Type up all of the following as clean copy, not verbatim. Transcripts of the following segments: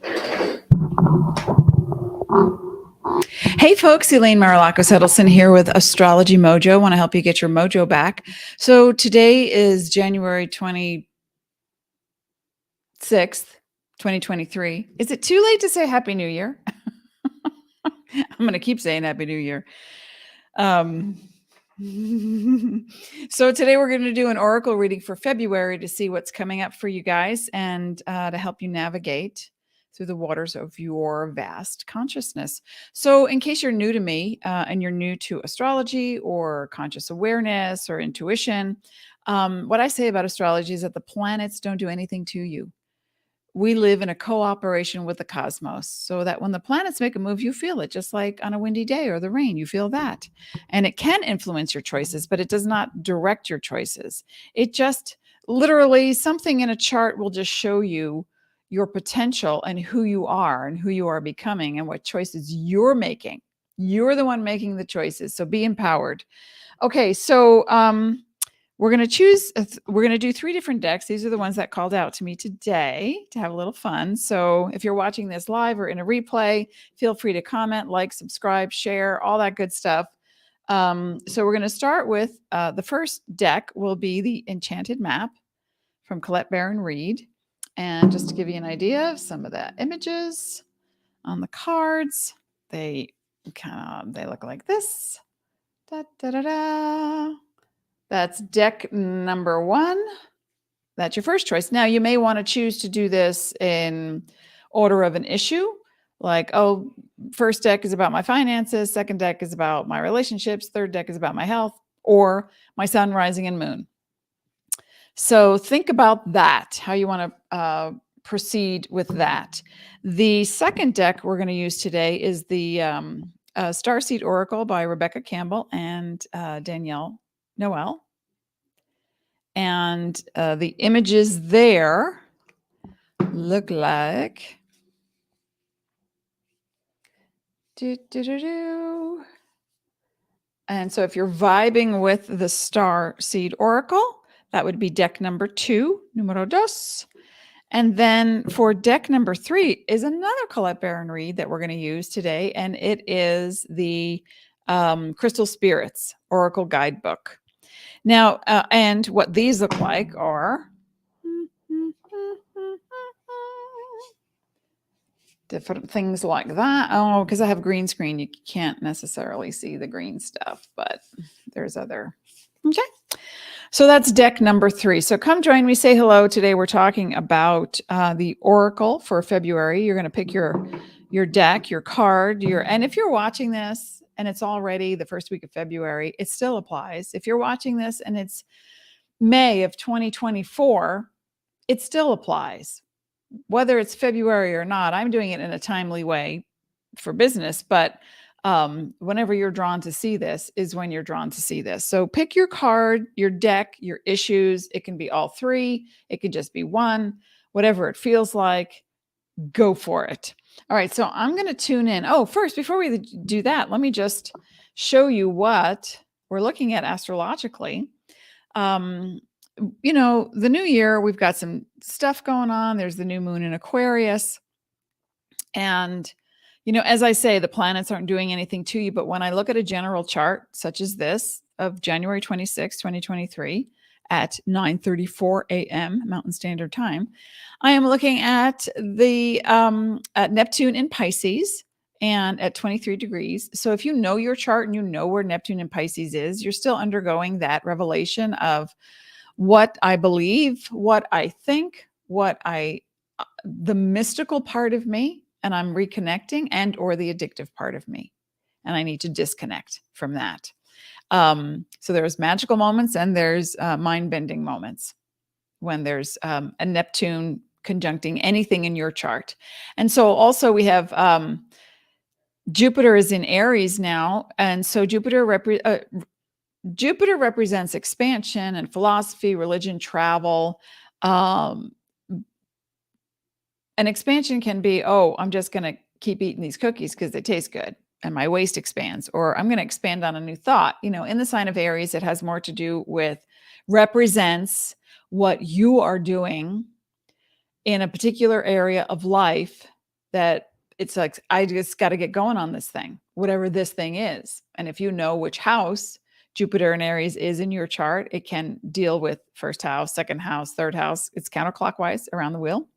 Hey folks, Elaine Marolakos Edelson here with AstrologyMojo. Want to help you get your mojo back. So today is January 26th, 2023. Is it too late to say Happy New Year? I'm going to keep saying Happy New Year. So today we're going to do an oracle reading for February to see what's coming up for you guys and to help you navigate through the waters of your vast consciousness. So in case you're new to me and you're new to astrology or conscious awareness or intuition, what I say about astrology is that the planets don't do anything to you. We live in a cooperation with the cosmos, so that when the planets make a move, you feel it, just like on a windy day or the rain, you feel that. And it can influence your choices, but it does not direct your choices. It just literally, something in a chart will just show you your potential and who you are becoming and what choices you're making. You're the one making the choices, so be empowered. Okay, so we're going to do 3 different decks. These are the ones that called out to me today to have a little fun. So if you're watching this live or in a replay, feel free to comment, like, subscribe, share, all that good stuff. So we're going to start with the first deck will be the Enchanted map from Colette Baron-Reid. And just to give you an idea of some of the images on the cards, they look like this. Da, da, da, da. That's deck number 1. That's your first choice. Now, you may want to choose to do this in order of an issue. Like, oh, first deck is about my finances. Second deck is about my relationships. Third deck is about my health or my sun, rising, and moon. So think about that, how you want to proceed with that. The second deck we're going to use today is the StarSeed Oracle by Rebecca Campbell and Danielle Noel. And the images there look like and so if you're vibing with the StarSeed Oracle, that would be deck number 2, numero dos. And then for deck number 3 is another Colette Baron-Reid that we're going to use today, and it is the Crystal Spirits Oracle Guidebook. Now, and what these look like are different things like that. Oh, because I have green screen, you can't necessarily see the green stuff, but there's other. Okay. So that's deck number 3. So come join me, say hello. Today we're talking about the Oracle for February. You're going to pick your deck, your card, and if you're watching this and it's already the first week of February, it still applies. If you're watching this and it's May of 2024, it still applies. Whether it's February or not, I'm doing it in a timely way for business, but whenever you're drawn to see this is when you're drawn to see this. So pick your card, your deck, your issues. It can be all 3. It could just be 1, whatever it feels like, go for it. All right. So I'm going to tune in. Oh, first, before we do that, let me just show you what we're looking at astrologically. You know, the new year, we've got some stuff going on. There's the new moon in Aquarius. And you know, as I say, the planets aren't doing anything to you, but when I look at a general chart such as this of January 26, 2023 at 9:34 a.m. Mountain Standard Time, I am looking at the at Neptune in Pisces and at 23 degrees. So if you know your chart and you know where Neptune in Pisces is, you're still undergoing that revelation of what I believe, what I think, the mystical part of me, and I'm reconnecting, and or the addictive part of me. And I need to disconnect from that. So there's magical moments and there's mind-bending moments when there's a Neptune conjuncting anything in your chart. And so also we have Jupiter is in Aries now. And so Jupiter represents expansion and philosophy, religion, travel. An expansion can be, oh, I'm just going to keep eating these cookies because they taste good and my waist expands, or I'm going to expand on a new thought. You know, in the sign of Aries, it has more to do with represents what you are doing in a particular area of life that it's like, I just got to get going on this thing, whatever this thing is. And if you know which house Jupiter in Aries is in your chart, it can deal with first house, second house, third house. It's counterclockwise around the wheel.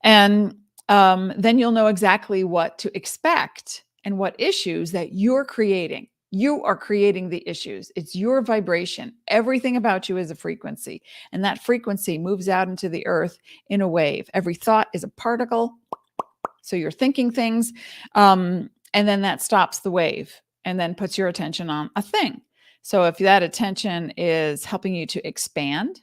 And then you'll know exactly what to expect and what issues that you're creating. You are creating the issues. It's your vibration. Everything about you is a frequency. And that frequency moves out into the earth in a wave. Every thought is a particle. So you're thinking things. And then that stops the wave and then puts your attention on a thing. So if that attention is helping you to expand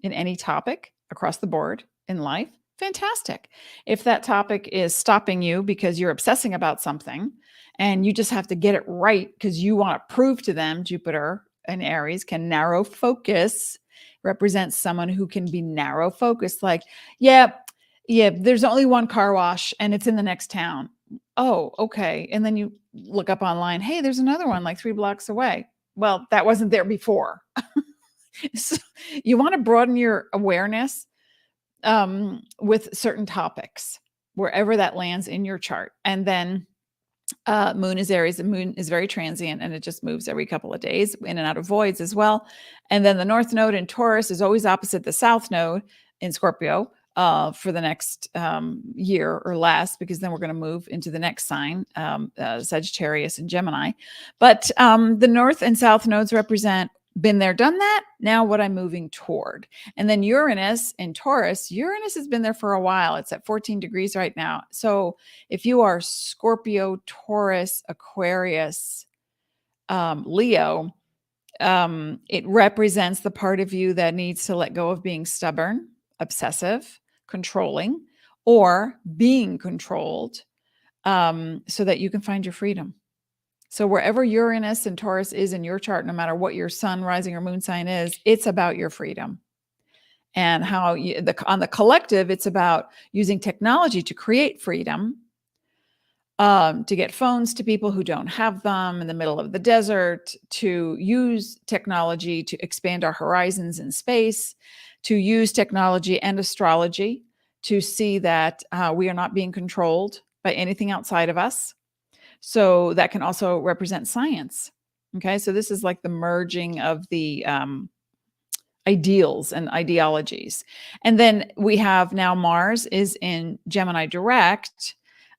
in any topic across the board in life, fantastic. If that topic is stopping you because you're obsessing about something and you just have to get it right because you want to prove to them, Jupiter in Aries can narrow focus, represents someone who can be narrow focused, like, yeah, there's only one car wash and it's in the next town. Oh, okay. And then you look up online, hey, there's another one like 3 blocks away. Well, that wasn't there before. So you want to broaden your awareness with certain topics, wherever that lands in your chart. And then moon is Aries. The moon is very transient and it just moves every couple of days in and out of voids as well. And then the north node in Taurus is always opposite the south node in Scorpio for the next year or less, because then we're going to move into the next sign, Sagittarius and Gemini. But the north and south nodes represent been there, done that. Now what I'm moving toward. And then Uranus in Taurus, Uranus has been there for a while. It's at 14 degrees right now. So if you are Scorpio, Taurus, Aquarius, Leo, it represents the part of you that needs to let go of being stubborn, obsessive, controlling, or being controlled, so that you can find your freedom. So wherever Uranus and Taurus is in your chart, no matter what your sun, rising, or moon sign is, it's about your freedom. And how on the collective, it's about using technology to create freedom, to get phones to people who don't have them in the middle of the desert, to use technology to expand our horizons in space, to use technology and astrology to see that we are not being controlled by anything outside of us. So that can also represent science. Okay, so this is like the merging of the ideals and ideologies. And then we have now Mars is in Gemini direct,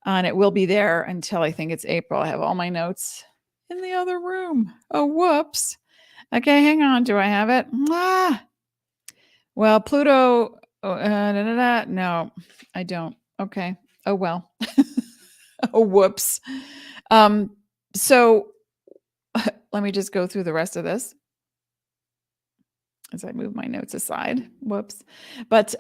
and it will be there until I think it's April. I have all my notes in the other room. Oh, whoops. Okay, hang on. Do I have it? Well, Pluto. No, I don't. Okay. Oh, well. Oh, whoops. So let me just go through the rest of this as I move my notes aside. Whoops. But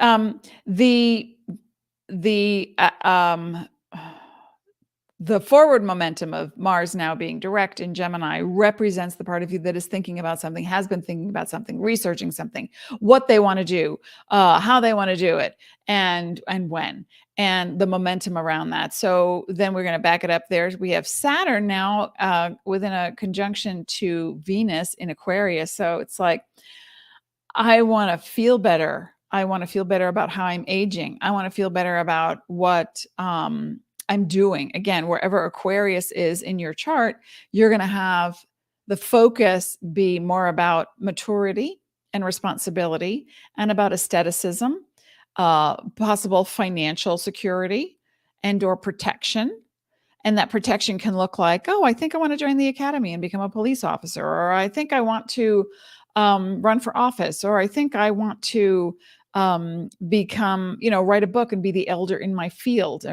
the forward momentum of Mars now being direct in Gemini represents the part of you that is thinking about something, has been thinking about something, researching something, what they want to do, how they want to do it, and when, and the momentum around that. So then we're going to back it up there. We have Saturn now within a conjunction to Venus in Aquarius. So it's like, I want to feel better. I want to feel better about how I'm aging. I want to feel better about what I'm doing. Again, wherever Aquarius is in your chart, you're going to have the focus be more about maturity and responsibility and about aestheticism, possible financial security and or protection. And that protection can look like, oh, I think I want to join the academy and become a police officer, or I think I want to run for office, or I think I want to become, write a book and be the elder in my field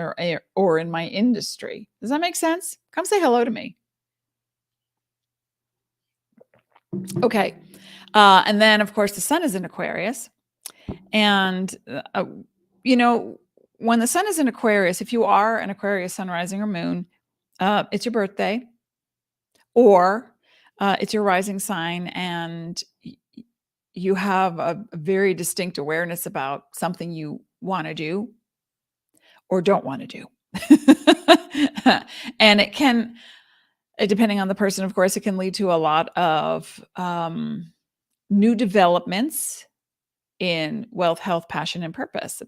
or in my industry. Does that make sense? Come say hello to me. Okay. And then of course the sun is in Aquarius, and, when the sun is in Aquarius, if you are an Aquarius sun, rising, or moon, it's your birthday, or it's your rising sign, and you have a very distinct awareness about something you want to do or don't want to do. And it can, depending on the person, of course, it can lead to a lot of new developments in wealth, health, passion, and purpose.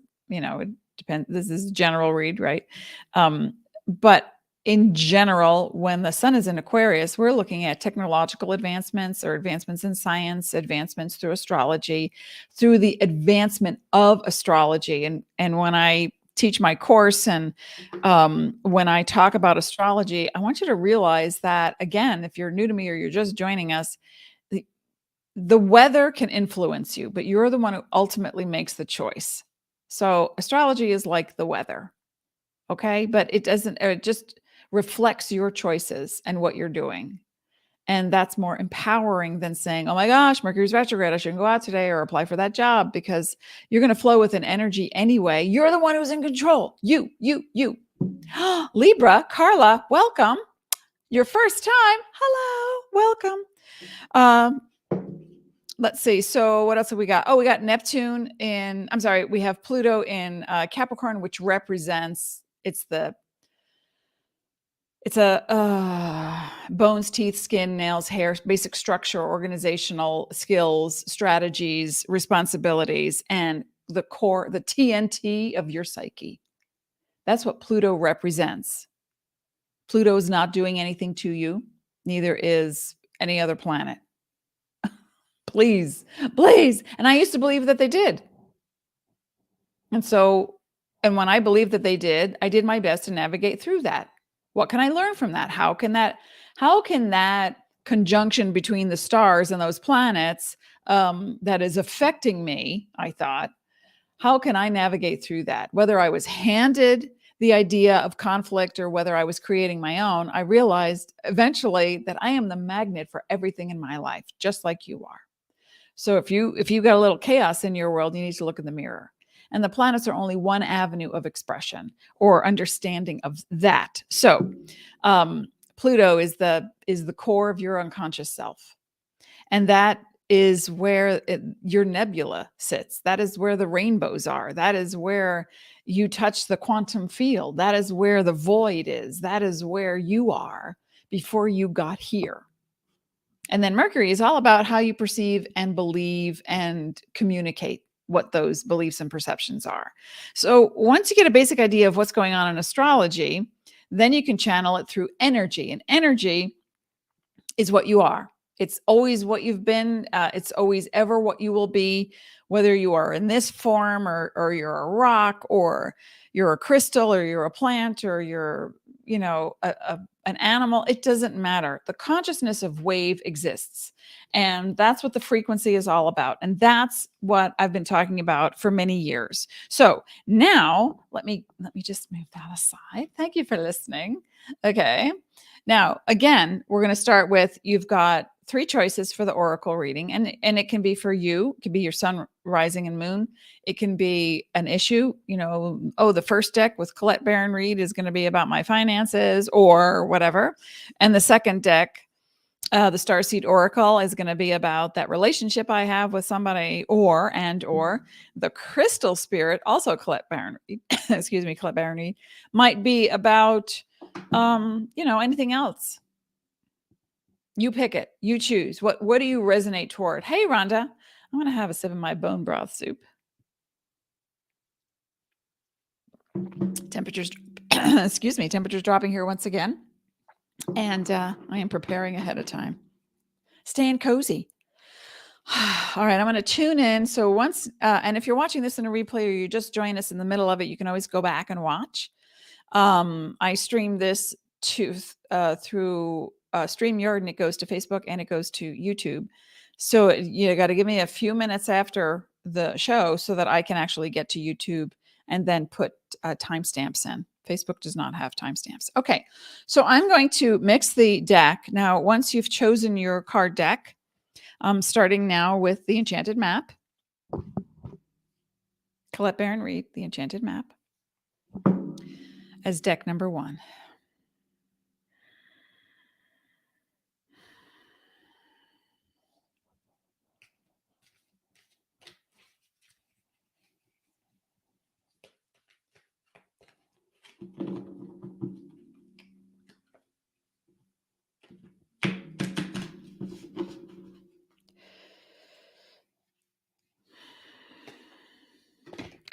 Depends. This is general read, right? But in general, when the sun is in Aquarius, we're looking at technological advancements or advancements in science, advancements through astrology, through the advancement of astrology. And when I teach my course and when I talk about astrology, I want you to realize that, again, if you're new to me or you're just joining us, the weather can influence you, but you're the one who ultimately makes the choice. So astrology is like the weather, okay? But it doesn't, it just reflects your choices and what you're doing. And that's more empowering than saying, oh my gosh, Mercury's retrograde, I shouldn't go out today or apply for that job, because you're going to flow with an energy anyway. You're the one who's in control. You. Libra, Carla, welcome. Your first time. Hello, welcome. Let's see. So what else have we got? Oh, we got Neptune in, I'm sorry, we have Pluto in Capricorn, which represents, it's a bones, teeth, skin, nails, hair, basic structure, organizational skills, strategies, responsibilities, and the core, the TNT of your psyche. That's what Pluto represents. Pluto is not doing anything to you. Neither is any other planet. Please. And I used to believe that they did. And when I believed that they did, I did my best to navigate through that. What can I learn from that? How can that conjunction between the stars and those planets that is affecting me, I thought, how can I navigate through that? Whether I was handed the idea of conflict or whether I was creating my own, I realized eventually that I am the magnet for everything in my life, just like you are. So if you've got a little chaos in your world, you need to look in the mirror. And the planets are only one avenue of expression or understanding of that. So Pluto is the core of your unconscious self. And that is where your nebula sits. That is where the rainbows are. That is where you touch the quantum field. That is where the void is. That is where you are before you got here. And then Mercury is all about how you perceive and believe and communicate what those beliefs and perceptions are. So once you get a basic idea of what's going on in astrology, then you can channel it through energy. And energy is what you are. It's always what you've been. It's always ever what you will be, whether you are in this form or you're a rock or you're a crystal or you're a plant or you're, an animal. It doesn't matter. The consciousness of wave exists. And that's what the frequency is all about. And that's what I've been talking about for many years. So now let me just move that aside. Thank you for listening. Okay. Now, again, we're going to start with, you've got 3 choices for the oracle reading, and it can be for you. It can be your sun, rising, and moon. It can be an issue, the first deck with Colette Baron-Reid is going to be about my finances or whatever. And the second deck, the StarSeed Oracle, is going to be about that relationship I have with somebody, or the Crystal Spirit, also Colette Baron-Reid, Colette Baron-Reid, might be about anything else. You pick it. You choose. What do you resonate toward? Hey, Rhonda, I'm going to have a sip of my bone broth soup. Temperatures, temperatures dropping here once again. And I am preparing ahead of time. Staying cozy. All right, I'm going to tune in. So once, and if you're watching this in a replay or you just join us in the middle of it, you can always go back and watch. I stream this through StreamYard, and it goes to Facebook and it goes to YouTube. So you got to give me a few minutes after the show so that I can actually get to YouTube and then put timestamps in. Facebook does not have timestamps. Okay, so I'm going to mix the deck. Now, once you've chosen your card deck, I'm starting now with the Enchanted map. Colette Baron-Reid, the Enchanted map, as deck number 1.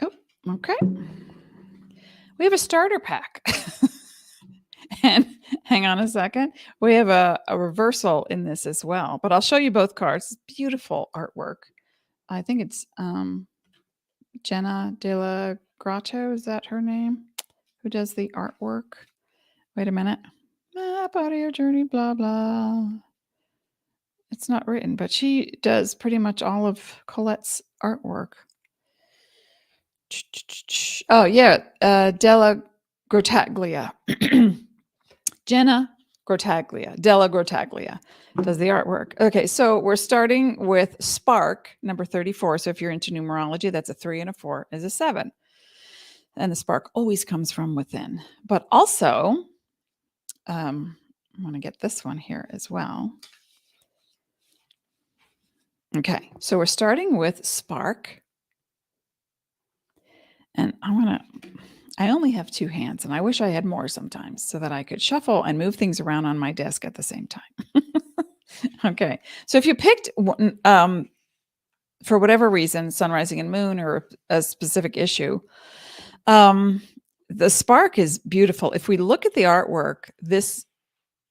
Oh, okay. We have a starter pack. And hang on a second. We have a reversal in this as well. But I'll show you both cards. Beautiful artwork. I think it's Jenna De La Grotto. Is that her name? Who does the artwork? Wait a minute. Map out of your journey, blah, blah. It's not written, but she does pretty much all of Colette's artwork. Oh, yeah. Della Grottaglia. Jenna Grottaglia. Della Grottaglia does the artwork. Okay, so we're starting with Spark, number 34. So if you're into numerology, that's a 3 and a 4 is a 7. And the spark always comes from within. But also, I want to get this one here as well. Okay, so we're starting with Spark. And I only have 2 hands, and I wish I had more sometimes so that I could shuffle and move things around on my desk at the same time. Okay, so if you picked for whatever reason, Sun, Rising, and Moon, or a specific issue, the spark is beautiful. If we look at the artwork, this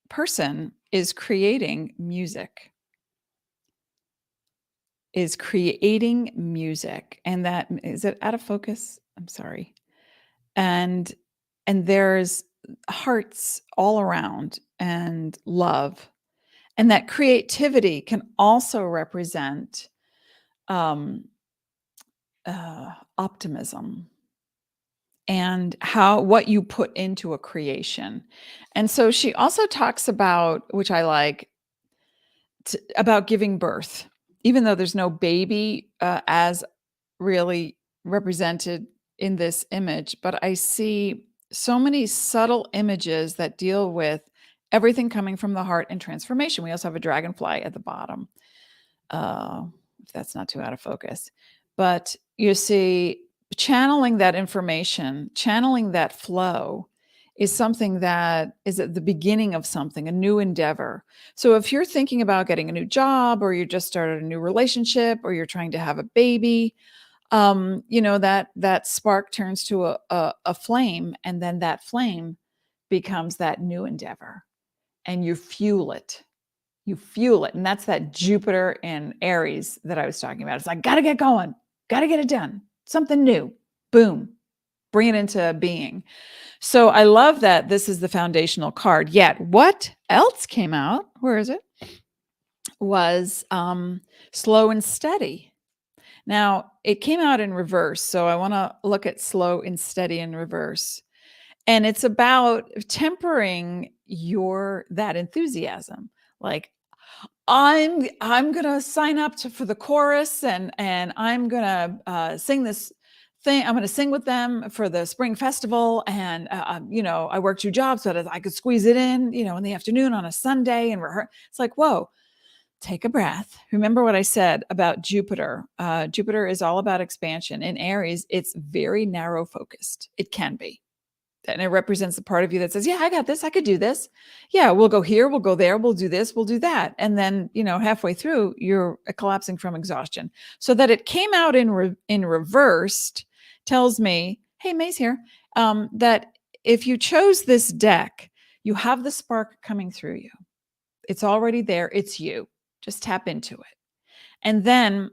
person is creating music. And that is it out of focus? I'm sorry. And there's hearts all around and love. And that creativity can also represent optimism and what you put into a creation. And so she also talks about, which I like, about giving birth, even though there's no baby as really represented in this image, but I see so many subtle images that deal with everything coming from the heart and transformation. We also have a dragonfly at the bottom, if that's not too out of focus. But you see, channeling that information, channeling that flow is something that is at the beginning of something, a new endeavor. So if you're thinking about getting a new job, or you just started a new relationship, or you're trying to have a baby, that spark turns to a flame, and then that flame becomes that new endeavor, and you fuel it. And that's that Jupiter in Aries that I was talking about. It's like, got to get going, got to get it done, something new, boom, bring it into being. So I love that this is the foundational card. Yet what else came out, where is it, was Slow and Steady. Now, it came out in reverse, so I want to look at Slow and Steady in reverse. And it's about tempering that enthusiasm. Like, I'm going to sign up for the chorus, and I'm going to sing this thing. I'm going to sing with them for the spring festival. And, I work 2 jobs so that I could squeeze it in, in the afternoon on a Sunday and rehearse. It's like, whoa. Take a breath. Remember what I said about Jupiter. Jupiter is all about expansion. In Aries, it's very narrow focused. It can be. And it represents the part of you that says, yeah, I got this. I could do this. Yeah, we'll go here. We'll go there. We'll do this. We'll do that. And then, halfway through, you're collapsing from exhaustion. So that it came out in reversed tells me, hey, May's here, that if you chose this deck, you have the spark coming through you. It's already there. It's you. Just tap into it. And then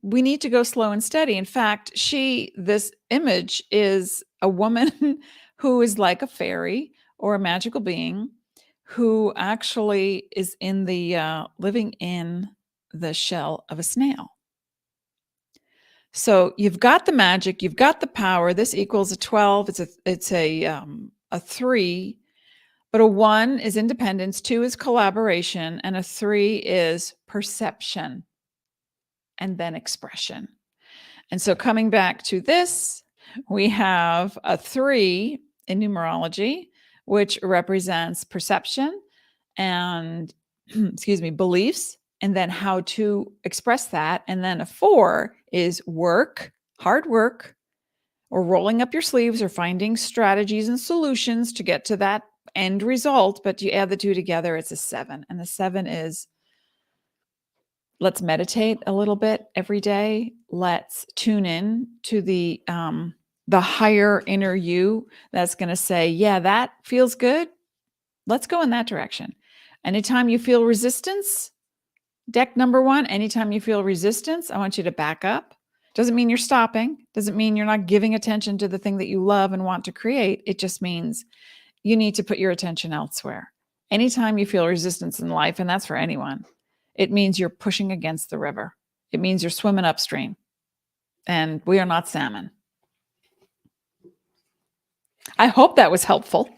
we need to go slow and steady. In fact, this image is a woman who is like a fairy or a magical being who actually is living in the shell of a snail. So you've got the magic, you've got the power. This equals a 12. It's a 3. But a 1 is independence, 2 is collaboration, and a 3 is perception, and then expression. And so coming back to this, we have a 3 in numerology, which represents perception and, beliefs, and then how to express that. And then a 4 is work, hard work, or rolling up your sleeves, or finding strategies and solutions to get to that end result. But you add the 2 together, it's a 7. And the 7 is, let's meditate a little bit every day. Let's tune in to the the higher inner you that's going to say, yeah, that feels good. Let's go in that direction. Anytime you feel resistance, deck number 1, anytime you feel resistance, I want you to back up. Doesn't mean you're stopping. Doesn't mean you're not giving attention to the thing that you love and want to create. It just means you need to put your attention elsewhere. Anytime you feel resistance in life, and that's for anyone, it means you're pushing against the river. It means you're swimming upstream. And we are not salmon. I hope that was helpful.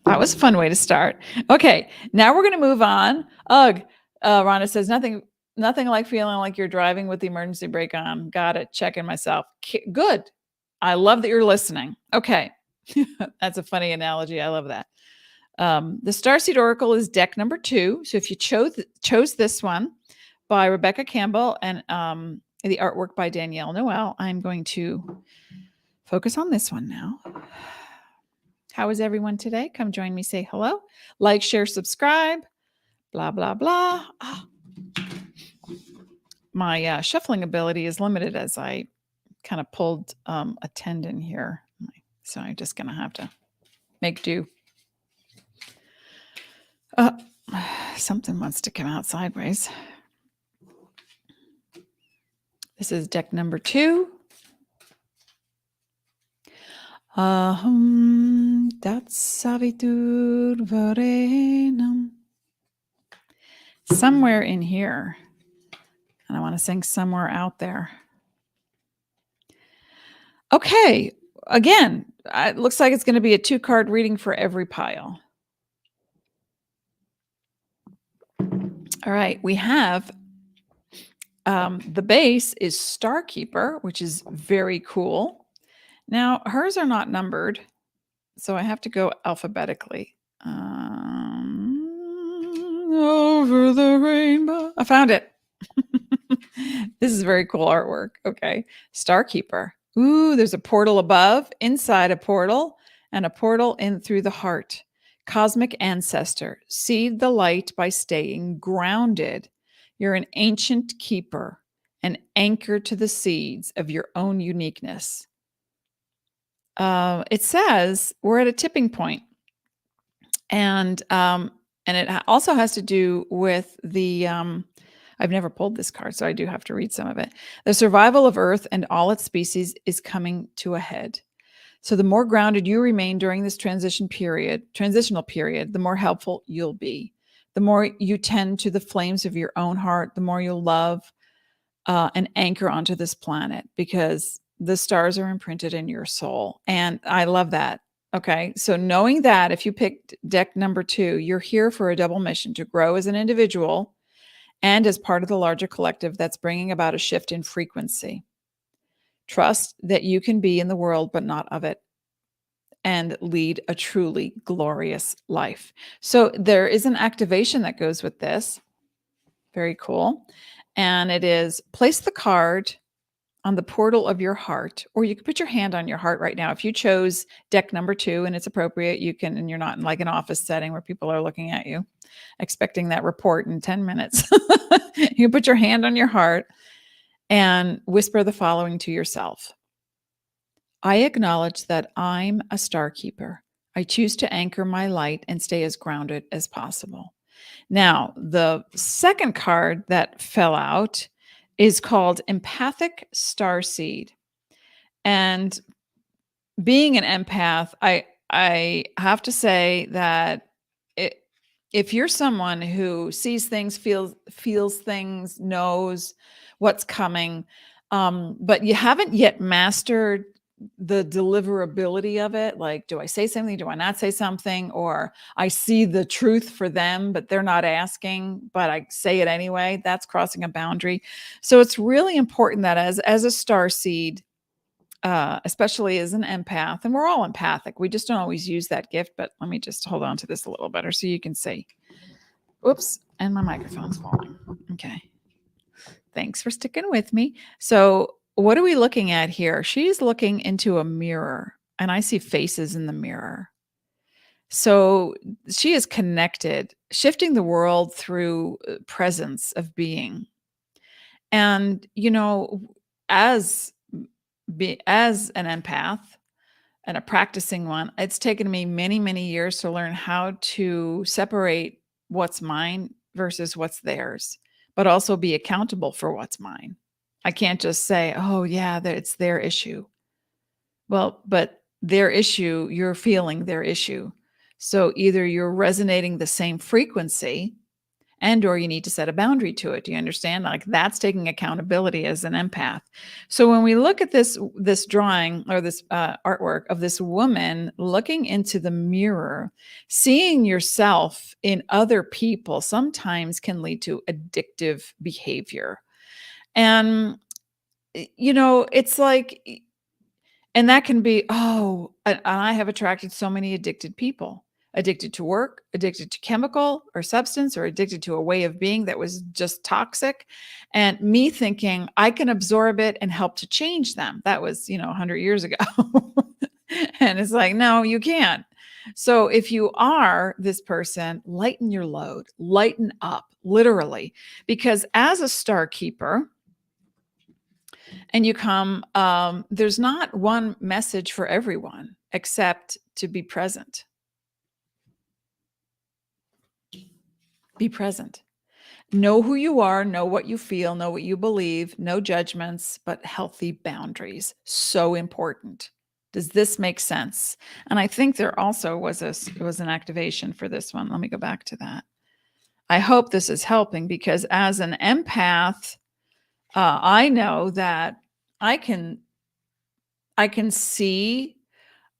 That was a fun way to start. Okay, now we're going to move on. Ugh, Rhonda says, nothing like feeling like you're driving with the emergency brake on. Got it. Checking myself. Good. I love that you're listening. Okay. That's a funny analogy. I love that. The Starseed Oracle is deck number 2. So if you chose this one by Rebecca Campbell and the artwork by Danielle Noel, I'm going to focus on this one now. How is everyone today? Come join me. Say hello. Like, share, subscribe. Blah, blah, blah. Oh. My shuffling ability is limited as I kind of pulled a tendon here. So I'm just going to have to make do. Something wants to come out sideways. This is deck number 2. Dat savitur verenum. Somewhere in here. And I want to sing somewhere out there. Okay. Again, it looks like it's going to be a 2-card reading for every pile. All right. We have the base is Star Keeper, which is very cool. Now, hers are not numbered, so I have to go alphabetically. Over the rainbow. I found it. This is very cool artwork. Okay. Star Keeper. Ooh, there's a portal above, inside a portal, and a portal in through the heart. Cosmic ancestor. Seed the light by staying grounded. You're an ancient keeper, an anchor to the seeds of your own uniqueness. It says we're at a tipping point. And it also has to do with the, I've never pulled this card, so I do have to read some of it. The survival of Earth and all its species is coming to a head. So the more grounded you remain during this transitional period, the more helpful you'll be. The more you tend to the flames of your own heart, the more you'll love and anchor onto this planet, because the stars are imprinted in your soul. And I love that. Okay. So knowing that if you picked deck number 2, you're here for a double mission: to grow as an individual and as part of the larger collective that's bringing about a shift in frequency. Trust that you can be in the world, but not of it, and lead a truly glorious life. So there is an activation that goes with this. Very cool. And it is place the card on the portal of your heart, or you can put your hand on your heart right now. If you chose deck number 2 and it's appropriate, you can, and you're not in like an office setting where people are looking at you, expecting that report in 10 minutes. You can put your hand on your heart and whisper the following to yourself. I acknowledge that I'm a star keeper. I choose to anchor my light and stay as grounded as possible. Now, the second card that fell out is called Empathic StarSeed. And being an empath, I have to say that if you're someone who sees things, feels things, knows what's coming, but you haven't yet mastered the deliverability of it, like, do I say something? Do I not say something? Or I see the truth for them, but they're not asking, but I say it anyway. That's crossing a boundary. So it's really important that as a starseed, especially as an empath, and we're all empathic, we just don't always use that gift. But let me just hold on to this a little better so you can see. Oops, and my microphone's falling. Okay. Thanks for sticking with me. So what are we looking at here? She's looking into a mirror, and I see faces in the mirror. So she is connected, shifting the world through presence of being. And, you know, as as an empath and a practicing one, it's taken me many, many years to learn how to separate what's mine versus what's theirs, but also be accountable for what's mine. I can't just say, oh, yeah, it's their issue. Well, but their issue, you're feeling their issue. So either you're resonating the same frequency and or you need to set a boundary to it. Do you understand? Like that's taking accountability as an empath. So when we look at this drawing or this artwork of this woman looking into the mirror, seeing yourself in other people sometimes can lead to addictive behavior. And it's like, and that can be, oh, and I have attracted so many addicted people, addicted to work, addicted to chemical or substance, or addicted to a way of being that was just toxic. And me thinking I can absorb it and help to change them. That was, 100 years ago. And it's like, no, you can't. So if you are this person, lighten your load, lighten up, literally, because as a star keeper, and you come, there's not one message for everyone except to be present. Be present. Know who you are, know what you feel, know what you believe, no judgments, but healthy boundaries. So important. Does this make sense? And I think there also was an activation for this one. Let me go back to that. I hope this is helping because as an empath, I know that I can see.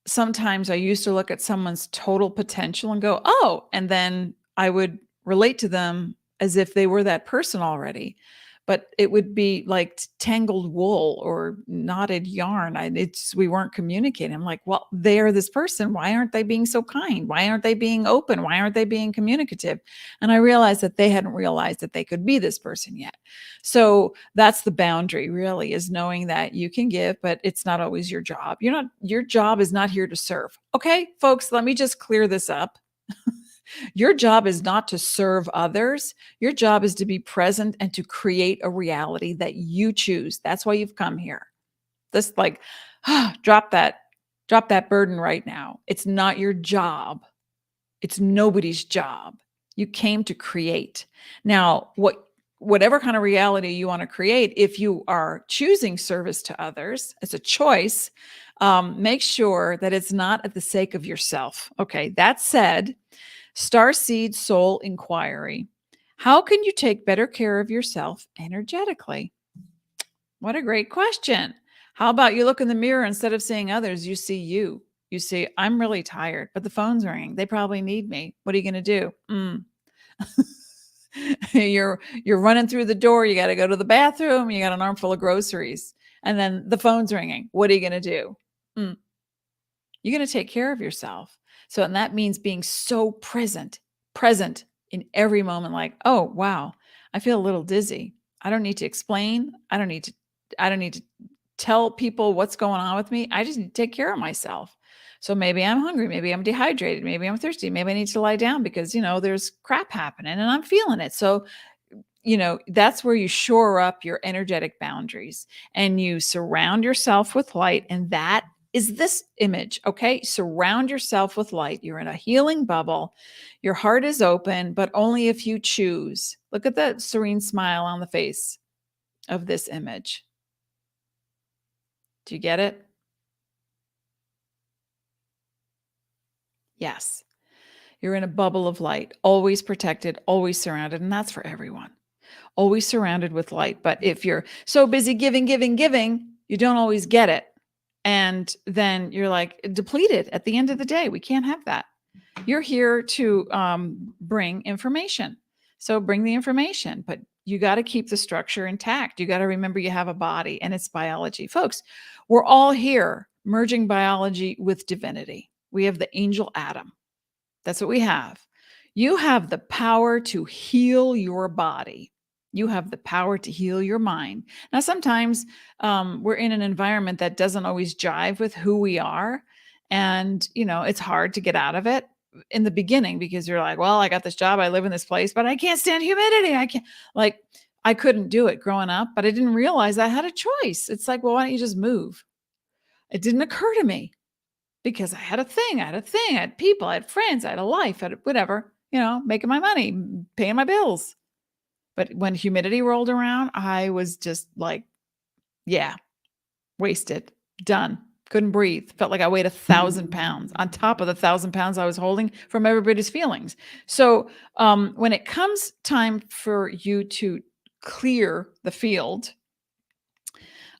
Sometimes I used to look at someone's total potential and go, oh, and then I would relate to them as if they were that person already. But it would be like tangled wool or knotted yarn. We weren't communicating. I'm like, well, they're this person. Why aren't they being so kind? Why aren't they being open? Why aren't they being communicative? And I realized that they hadn't realized that they could be this person yet. So that's the boundary, really, is knowing that you can give, but it's not always your job. Your job is not here to serve. Okay, folks, let me just clear this up. Your job is not to serve others. Your job is to be present and to create a reality that you choose. That's why you've come here. Just like, drop that burden right now. It's not your job. It's nobody's job. You came to create. Now, whatever kind of reality you want to create, if you are choosing service to others, it's a choice. Make sure that it's not at the sake of yourself. Okay, that said, StarSeed Soul Inquiry. How can you take better care of yourself energetically? What a great question. How about you look in the mirror, instead of seeing others, you see you. You see, I'm really tired, but the phone's ringing. They probably need me. What are you going to do? You're running through the door. You got to go to the bathroom. You got an armful of groceries. And then the phone's ringing. What are you going to do? You're going to take care of yourself. So, and that means being so present in every moment. Like, oh, wow, I feel a little dizzy. I don't need to explain. I don't need to tell people what's going on with me. I just need to take care of myself. So maybe I'm hungry. Maybe I'm dehydrated. Maybe I'm thirsty. Maybe I need to lie down because, there's crap happening and I'm feeling it. So, that's where you shore up your energetic boundaries and you surround yourself with light. And that is this image. Okay. Surround yourself with light. You're in a healing bubble. Your heart is open, but only if you choose. Look at that serene smile on the face of this image. Do you get it? Yes. You're in a bubble of light, always protected, always surrounded. And that's for everyone. Always surrounded with light. But if you're so busy giving, you don't always get it. And then you're like depleted at the end of the day. We can't have that. You're here to bring information. So bring the information, but you got to keep the structure intact. You got to remember you have a body and it's biology. Folks, we're all here merging biology with divinity. We have the angel Adam. That's what we have. You have the power to heal your body. You have the power to heal your mind. Now, sometimes we're in an environment that doesn't always jive with who we are. And, it's hard to get out of it in the beginning because you're like, well, I got this job. I live in this place, but I can't stand humidity. I couldn't do it growing up, but I didn't realize I had a choice. It's like, well, why don't you just move? It didn't occur to me because I had a thing. I had people, I had friends, I had a life, I had whatever, making my money, paying my bills. But when humidity rolled around, I was just like, yeah, wasted, done. Couldn't breathe. Felt like I weighed 1,000 pounds on top of the 1,000 pounds I was holding from everybody's feelings. So when it comes time for you to clear the field,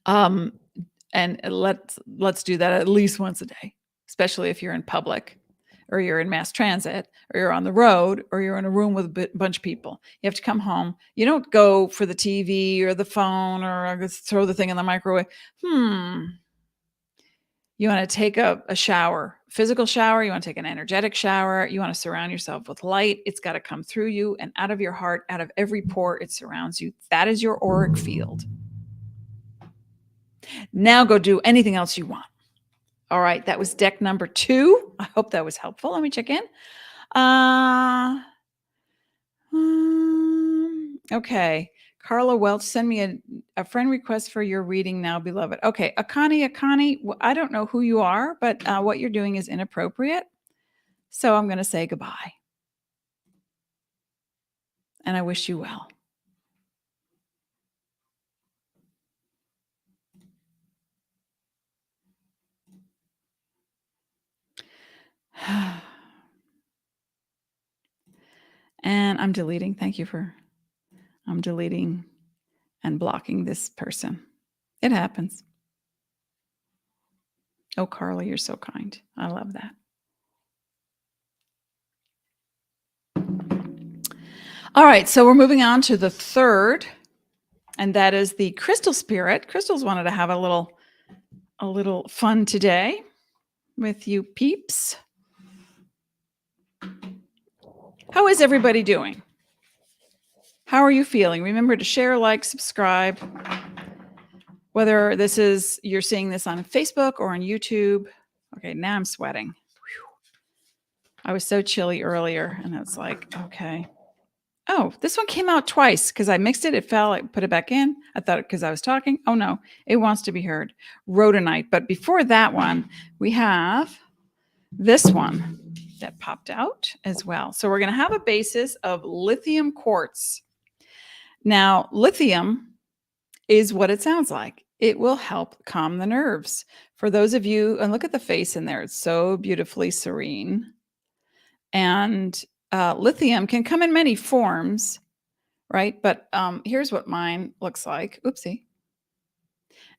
and let's do that at least once a day, especially if you're in public or you're in mass transit or you're on the road or you're in a room with a bunch of people. You have to come home. You don't go for the TV or the phone or throw the thing in the microwave. You want to take a shower, physical shower. You want to take an energetic shower. You want to surround yourself with light. It's got to come through you and out of your heart, out of every pore it surrounds you. That is your auric field. Now go do anything else you want. All right, that was deck number 2. I hope that was helpful. Let me check in. Okay. Carla Welch, send me a friend request for your reading now, beloved. Okay, Akani, I don't know who you are, but what you're doing is inappropriate. So I'm going to say goodbye. And I wish you well. And I'm deleting. I'm deleting and blocking this person. It happens. Oh, Carla, you're so kind. I love that. All right, so we're moving on to the third, and that is the crystal spirit. Crystals wanted to have a little fun today with you peeps. How is everybody doing? How are you feeling? Remember to share, like, subscribe. Whether you're seeing this on Facebook or on YouTube. Okay, now I'm sweating. Whew. I was so chilly earlier, and it's like, okay. Oh, this one came out twice because I mixed it. It fell. I put it back in. I thought because I was talking. Oh, no, it wants to be heard. Rhodonite. But before that one, we have this one that popped out as well. So we're going to have a basis of lithium quartz. Now, lithium is what it sounds like. It will help calm the nerves. For those of you, and look at the face in there. It's so beautifully serene. And lithium can come in many forms, right? But here's what mine looks like. Oopsie.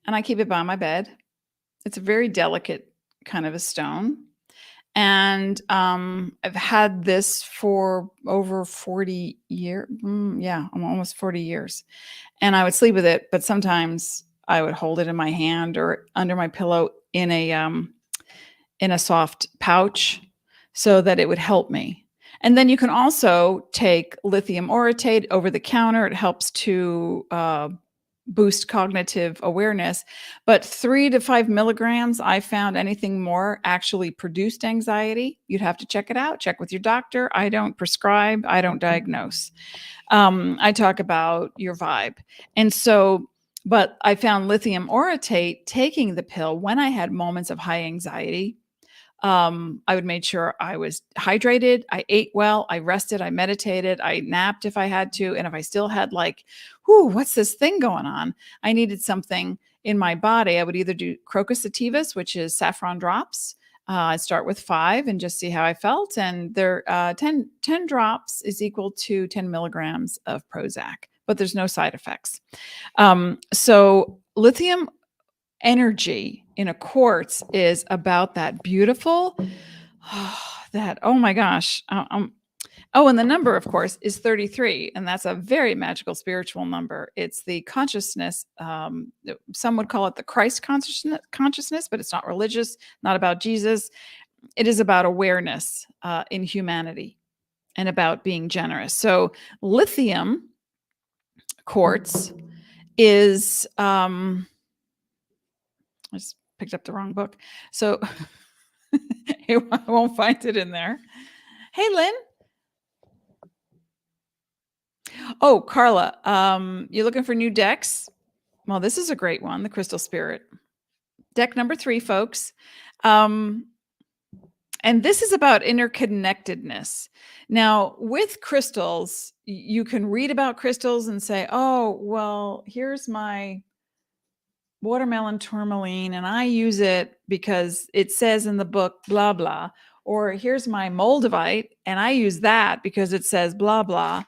And I keep it by my bed. It's a very delicate kind of a stone. And I've had this for over 40 years. Yeah, almost 40 years. And I would sleep with it, but sometimes I would hold it in my hand or under my pillow in a soft pouch so that it would help me. And then you can also take lithium orotate over the counter. It helps to boost cognitive awareness. But 3 to 5 milligrams, I found anything more actually produced anxiety. You'd have to check it out. Check with your doctor. I don't prescribe. I don't diagnose. I talk about your vibe. And so, but I found lithium orotate taking the pill when I had moments of high anxiety. I would make sure I was hydrated, I ate well, I rested, I meditated, I napped if I had to. And if I still had like, what's this thing going on? I needed something in my body. I would either do crocus sativas, which is saffron drops. I'd start with 5 and just see how I felt. And there, 10 drops is equal to 10 milligrams of Prozac, but there's no side effects. So lithium energy in a quartz is about that beautiful, oh my gosh. And the number, of course, is 33. And that's a very magical spiritual number. It's the consciousness. Some would call it the Christ consciousness, but it's not religious, not about Jesus. It is about awareness in humanity and about being generous. So lithium quartz is, I just picked up the wrong book. So I won't find it in there. Hey, Lynn. Oh, Carla, you're looking for new decks? Well, this is a great one, the Crystal Spirit. Deck number 3, folks. And this is about interconnectedness. Now, with crystals, you can read about crystals and say, oh, well, here's my watermelon tourmaline, and I use it because it says in the book, blah, blah. Or here's my moldavite, and I use that because it says blah, blah.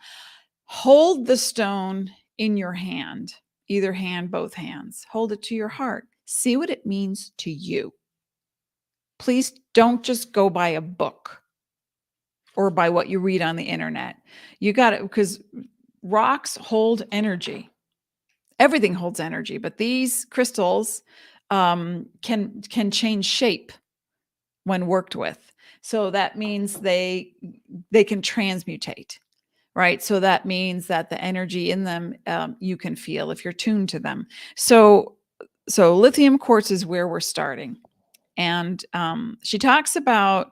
Hold the stone in your hand, either hand, both hands. Hold it to your heart. See what it means to you. Please don't just go by a book or by what you read on the internet. You got it, because rocks hold energy. Everything holds energy, but these crystals can change shape when worked with. So that means they can transmutate, right? So that means that the energy in them you can feel if you're tuned to them. So lithium quartz is where we're starting, and she talks about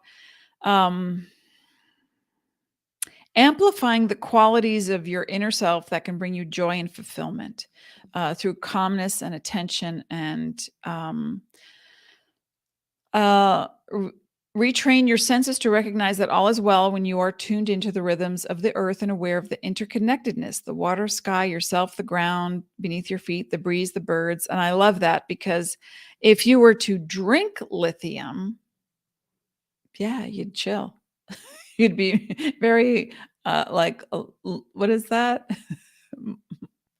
amplifying the qualities of your inner self that can bring you joy and fulfillment through calmness and attention, and retrain your senses to recognize that all is well when you are tuned into the rhythms of the earth and aware of the interconnectedness, the water, sky, yourself, the ground beneath your feet, the breeze, the birds. And I love that, because if you were to drink lithium, yeah, you'd chill. You'd be very what is that?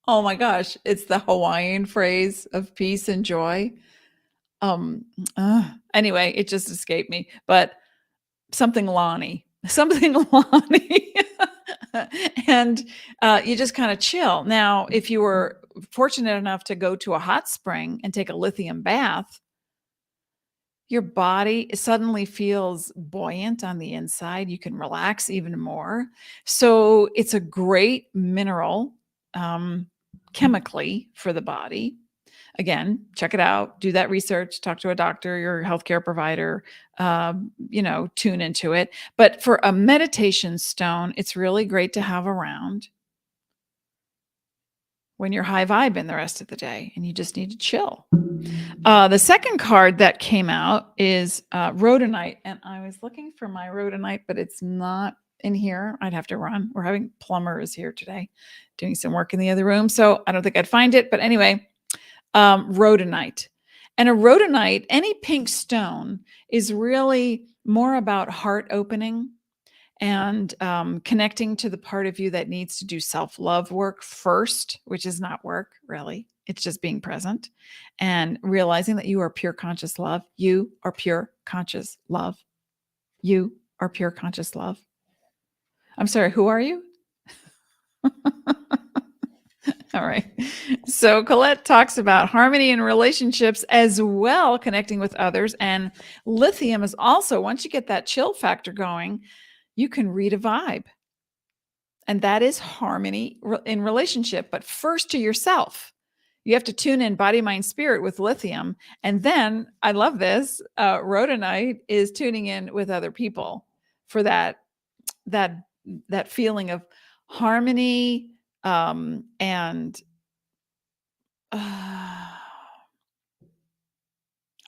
Oh my gosh, it's the Hawaiian phrase of peace and joy. Anyway, it just escaped me, but something Lonnie. And you just kind of chill. Now, if you were fortunate enough to go to a hot spring and take a lithium bath, your body suddenly feels buoyant on the inside. You can relax even more. So it's a great mineral chemically for the body. Again, check it out, do that research, talk to a doctor, your healthcare provider, tune into it. But for a meditation stone, it's really great to have around when you're high vibing the rest of the day and you just need to chill. The second card that came out is rhodonite. And I was looking for my rhodonite, but it's not in here. I'd have to run. We're having plumbers here today doing some work in the other room, so I don't think I'd find it. But anyway, rhodonite. And a rhodonite, any pink stone, is really more about heart opening and connecting to the part of you that needs to do self-love work first, which is not work, really. It's just being present and realizing that you are pure conscious love. You are pure conscious love. You are pure conscious love. I'm sorry, who are you? All right. So Colette talks about harmony in relationships as well, connecting with others. And lithium is also, once you get that chill factor going, you can read a vibe. And that is harmony in relationship, but first to yourself. You have to tune in body, mind, spirit with lithium. And then, I love this, rhodonite is tuning in with other people for that feeling of harmony, and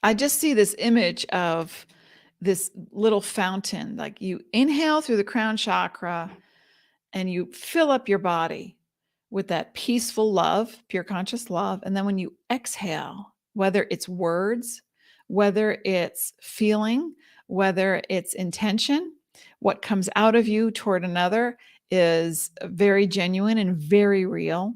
I just see this image of this little fountain. Like, you inhale through the crown chakra and you fill up your body with that peaceful love, pure conscious love. And then when you exhale, whether it's words, whether it's feeling, whether it's intention, what comes out of you toward another is very genuine and very real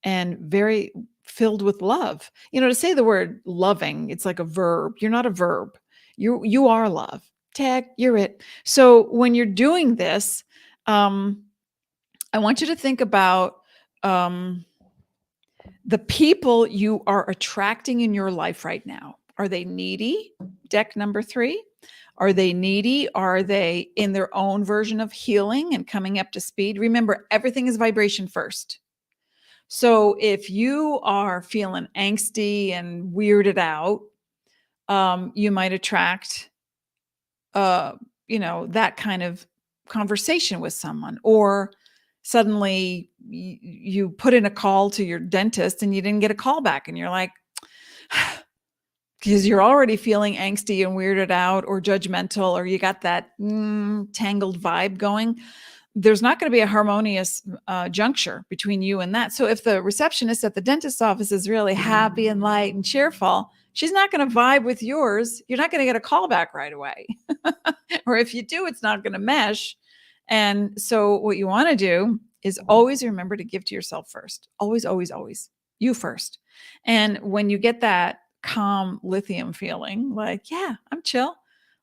and very filled with love. To say the word loving, it's like a verb. You're not a verb. You are love. Tag, you're it. So when you're doing this, I want you to think about the people you are attracting in your life right now. Are they needy? Deck number 3. Are they needy? Are they in their own version of healing and coming up to speed? Remember, everything is vibration first. So if you are feeling angsty and weirded out, you might attract, that kind of conversation with someone. Or suddenly you put in a call to your dentist and you didn't get a call back, and you're like, because you're already feeling angsty and weirded out or judgmental, or you got that tangled vibe going. There's not going to be a harmonious juncture between you and that. So if the receptionist at the dentist's office is really happy and light and cheerful, she's not going to vibe with yours. You're not going to get a call back right away. Or if you do, it's not going to mesh. And so what you want to do is always remember to give to yourself first. Always, always, always. You first. And when you get that calm lithium feeling, like, yeah, I'm chill.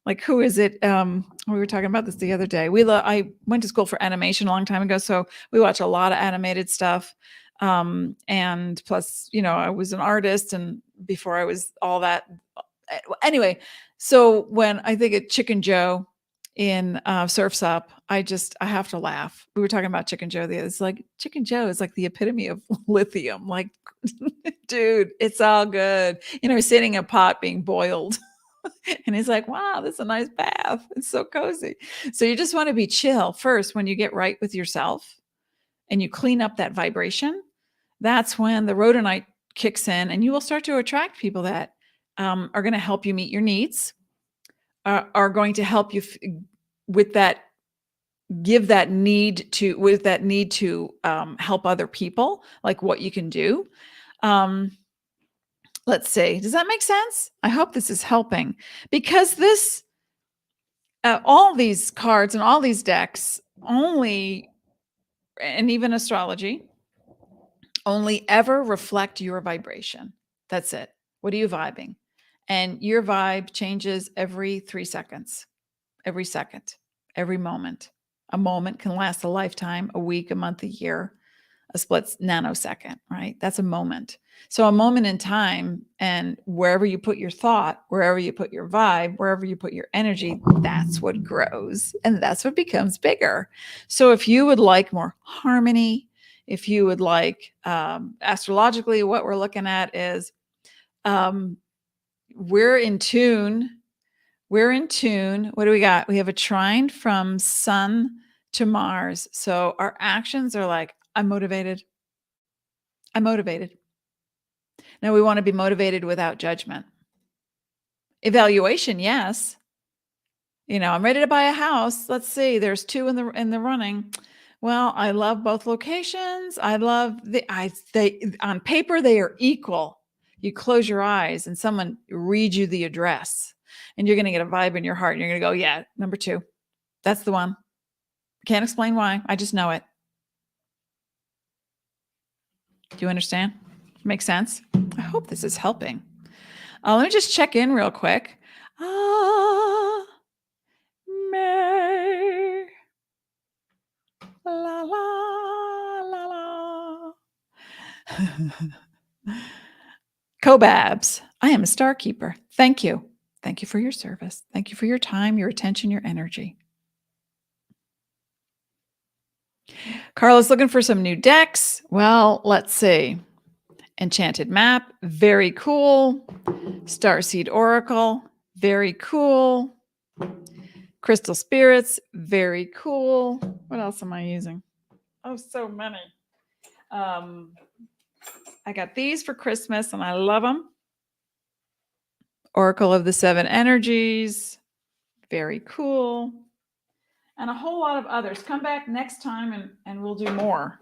Like, who is it? We were talking about this the other day. I went to school for animation a long time ago, so we watch a lot of animated stuff. And plus, I was an artist, and before I was all that. Anyway, so when I think of Chicken Joe in Surf's Up, I have to laugh. We were talking about Chicken Joe the other. It's like Chicken Joe is like the epitome of lithium. Like, dude, it's all good. Sitting in a pot being boiled. And he's like, wow, this is a nice bath. It's so cozy. So you just want to be chill first. When you get right with yourself and you clean up that vibration, that's when the rhodonite kicks in, and you will start to attract people that are going to help you meet your needs, are going to help you with that, with that need to help other people, like what you can do. Let's see. Does that make sense? I hope this is helping, because this, all these cards and all these decks only, and even astrology, only ever reflect your vibration. That's it. What are you vibing? And your vibe changes every 3 seconds, every second, every moment. A moment can last a lifetime, a week, a month, a year, a split nanosecond, right? That's a moment. So a moment in time, and wherever you put your thought, wherever you put your vibe, wherever you put your energy, that's what grows, and that's what becomes bigger. So if you would like more harmony, if you would like, astrologically, what we're looking at is, we're in tune. We're in tune. What do we got? We have a trine from Sun to Mars. So our actions are like, I'm motivated. I'm motivated. Now we want to be motivated without judgment. Evaluation, yes. I'm ready to buy a house. Let's see. There's 2 in the running. Well, I love both locations. I love they on paper they are equal. You close your eyes and someone reads you the address, and you're going to get a vibe in your heart, and you're going to go, yeah, number 2. That's the one. Can't explain why. I just know it. Do you understand? Makes sense? I hope this is helping. Let me just check in real quick. May. La, la, la, la. Cobabs, I am a star keeper. Thank you. Thank you for your service. Thank you for your time, your attention, your energy. Carla's looking for some new decks. Well, let's see. Enchanted map, very cool. StarSeed Oracle, very cool. Crystal Spirits, very cool. What else am I using? Oh, so many. I got these for Christmas, and I love them. Oracle of the 7 Energies, very cool. And a whole lot of others. Come back next time and we'll do more.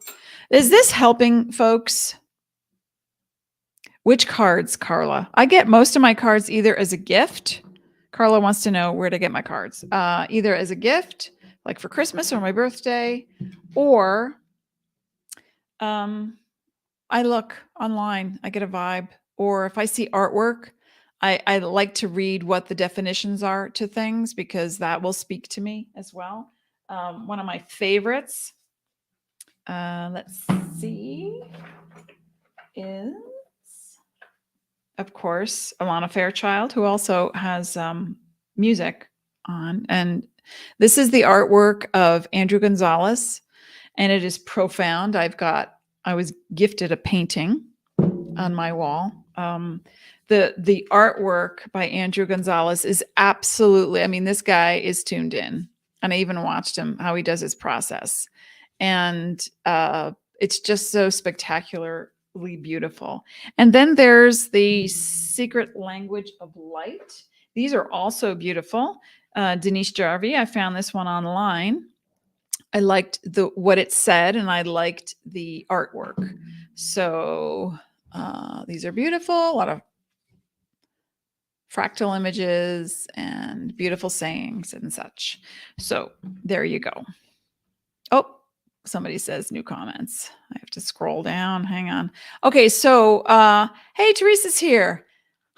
Is this helping, folks? Which cards, Carla? I get most of my cards either as a gift. Carla wants to know where to get my cards. Either as a gift, like for Christmas or my birthday, or I look online, I get a vibe. Or if I see artwork, I like to read what the definitions are to things, because that will speak to me as well. One of my favorites, let's see, is, of course, Alana Fairchild, who also has music on. And this is the artwork of Andrew Gonzalez, and it is profound. I was gifted a painting on my wall. The artwork by Andrew Gonzalez is absolutely, this guy is tuned in. And I even watched him, how he does his process. And it's just so spectacular beautiful. And then there's the Secret Language of Light. These are also beautiful. Denise Jarvie, I found this one online. I liked what it said, and I liked the artwork. So these are beautiful. A lot of fractal images and beautiful sayings and such. So there you go. Oh, somebody says new comments. I have to scroll down. Hang on. Okay, so hey, Teresa's here.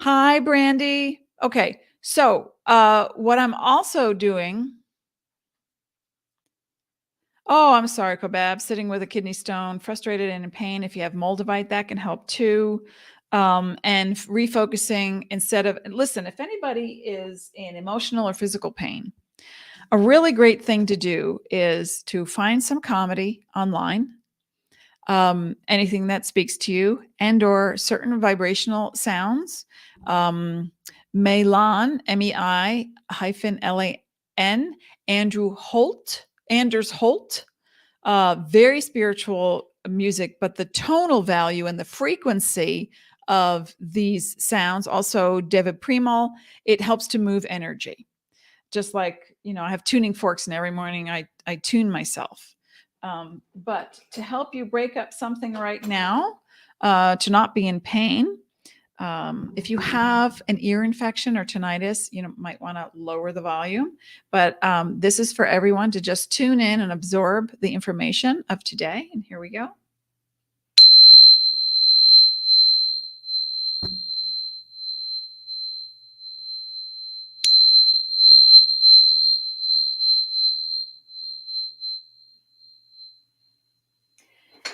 Hi, Brandy. Okay, so what I'm also doing. Oh, I'm sorry, Kobab. Sitting with a kidney stone, frustrated and in pain. If you have moldavite, that can help too. And refocusing instead of, listen, if anybody is in emotional or physical pain, a really great thing to do is to find some comedy online, anything that speaks to you, and or certain vibrational sounds. Meilan, MEI-LAN, Anders Holt, very spiritual music, but the tonal value and the frequency of these sounds, also David Primal, it helps to move energy. Just like, I have tuning forks, and every morning I tune myself. But to help you break up something right now, to not be in pain, if you have an ear infection or tinnitus, might want to lower the volume. But this is for everyone to just tune in and absorb the information of today. And here we go.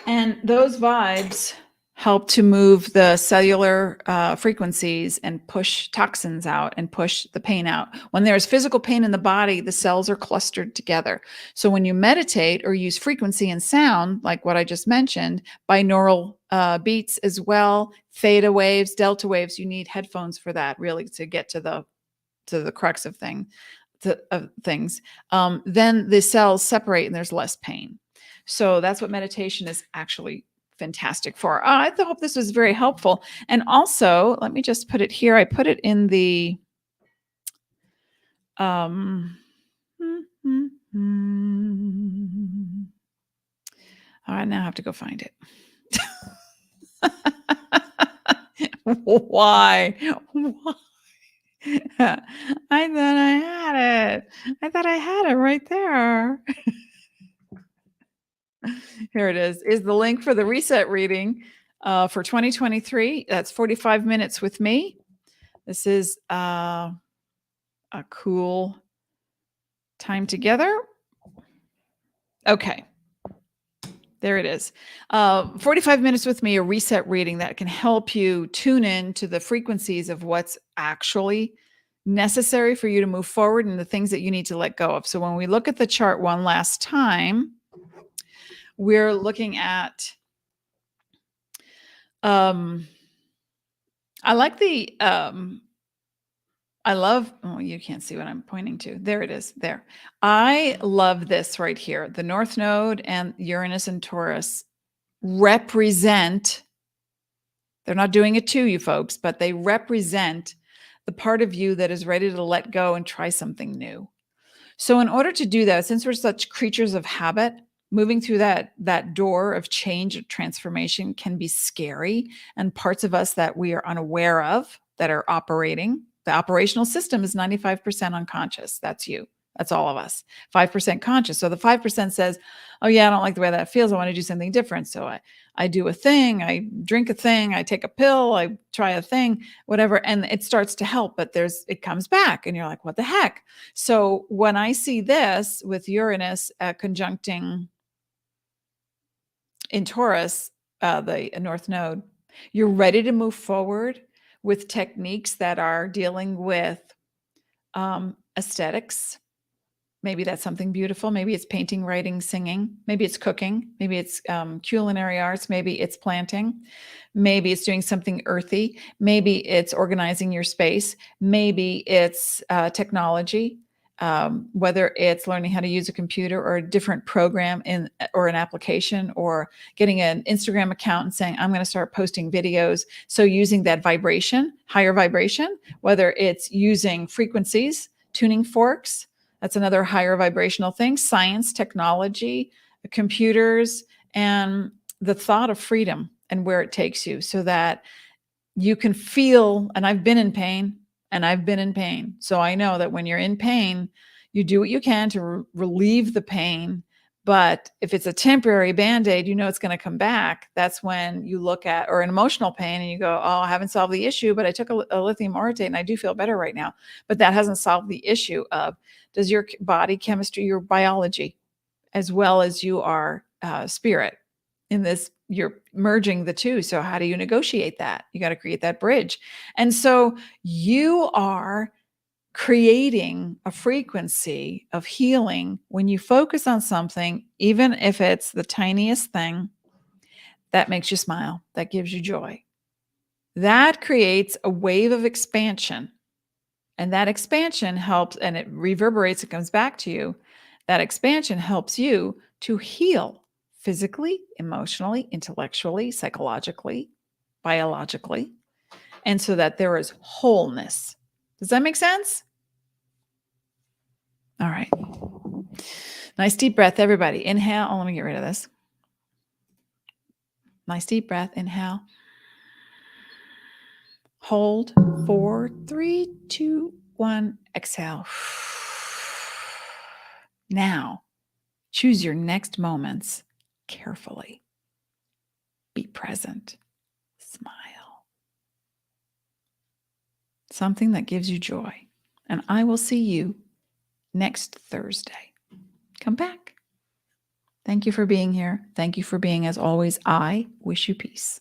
And those vibes help to move the cellular frequencies and push toxins out and push the pain out. When there's physical pain in the body, the cells are clustered together. So when you meditate or use frequency and sound, like what I just mentioned, binaural beats as well, theta waves, delta waves, you need headphones for that, really, to get to the crux of things. Then the cells separate and there's less pain. So that's what meditation is actually fantastic for. I hope this was very helpful. And also, let me just put it here. I put it in the I now have to go find it. Why? I thought I had it. I thought I had it right there. Here it is the link for the reset reading for 2023. That's 45 minutes with me. This is a cool time together. Okay. There it is. 45 minutes with me, a reset reading that can help you tune in to the frequencies of what's actually necessary for you to move forward and the things that you need to let go of. So when we look at the chart one last time, we're looking at, I like the, I love, oh, you can't see what I'm pointing to. There it is. There. I love this right here. The North Node and Uranus and Taurus represent, they're not doing it to you folks, but they represent the part of you that is ready to let go and try something new. So in order to do that, since we're such creatures of habit, moving through that door of change or transformation can be scary, and parts of us that we are unaware of that are operating. The operational system is 95% unconscious. That's you. That's all of us. 5% conscious. So the 5% says, oh yeah, I don't like the way that feels. I want to do something different. So I do a thing, I drink a thing, I take a pill, I try a thing, whatever. And it starts to help, but it comes back and you're like, what the heck? So when I see this with Uranus conjuncting in Taurus, the North Node, you're ready to move forward with techniques that are dealing with aesthetics. Maybe that's something beautiful. Maybe it's painting, writing, singing. Maybe it's cooking. Maybe it's culinary arts. Maybe it's planting. Maybe it's doing something earthy. Maybe it's organizing your space. Maybe it's technology. whether it's learning how to use a computer or a different program or an application, or getting an Instagram account and saying, I'm going to start posting videos. So using that vibration, higher vibration, whether it's using frequencies, tuning forks, that's another higher vibrational thing, science, technology, computers, and the thought of freedom and where it takes you, so that you can feel, and I've been in pain. So I know that when you're in pain, you do what you can to relieve the pain. But if it's a temporary Band-Aid, you know it's going to come back. That's when you look at, or an emotional pain, and you go, oh, I haven't solved the issue, but I took a lithium orotate and I do feel better right now. But that hasn't solved the issue of, does your body chemistry, your biology, as well as you are spirit, in this, you're merging the two. So how do you negotiate that? You got to create that bridge. And so you are creating a frequency of healing when you focus on something, even if it's the tiniest thing that makes you smile, that gives you joy. That creates a wave of expansion. And that expansion helps, and it reverberates, it comes back to you. That expansion helps you to heal physically, emotionally, intellectually, psychologically, biologically, and so that there is wholeness. Does that make sense? All right. Nice deep breath, everybody. Inhale. Oh, let me get rid of this. Nice deep breath. Inhale. Hold. 4, 3, 2, 1. Exhale. Now, choose your next moments carefully. Be present. Smile. Something that gives you joy. And I will see you next Thursday. Come back. Thank you for being here. Thank you for being, as always, I wish you peace.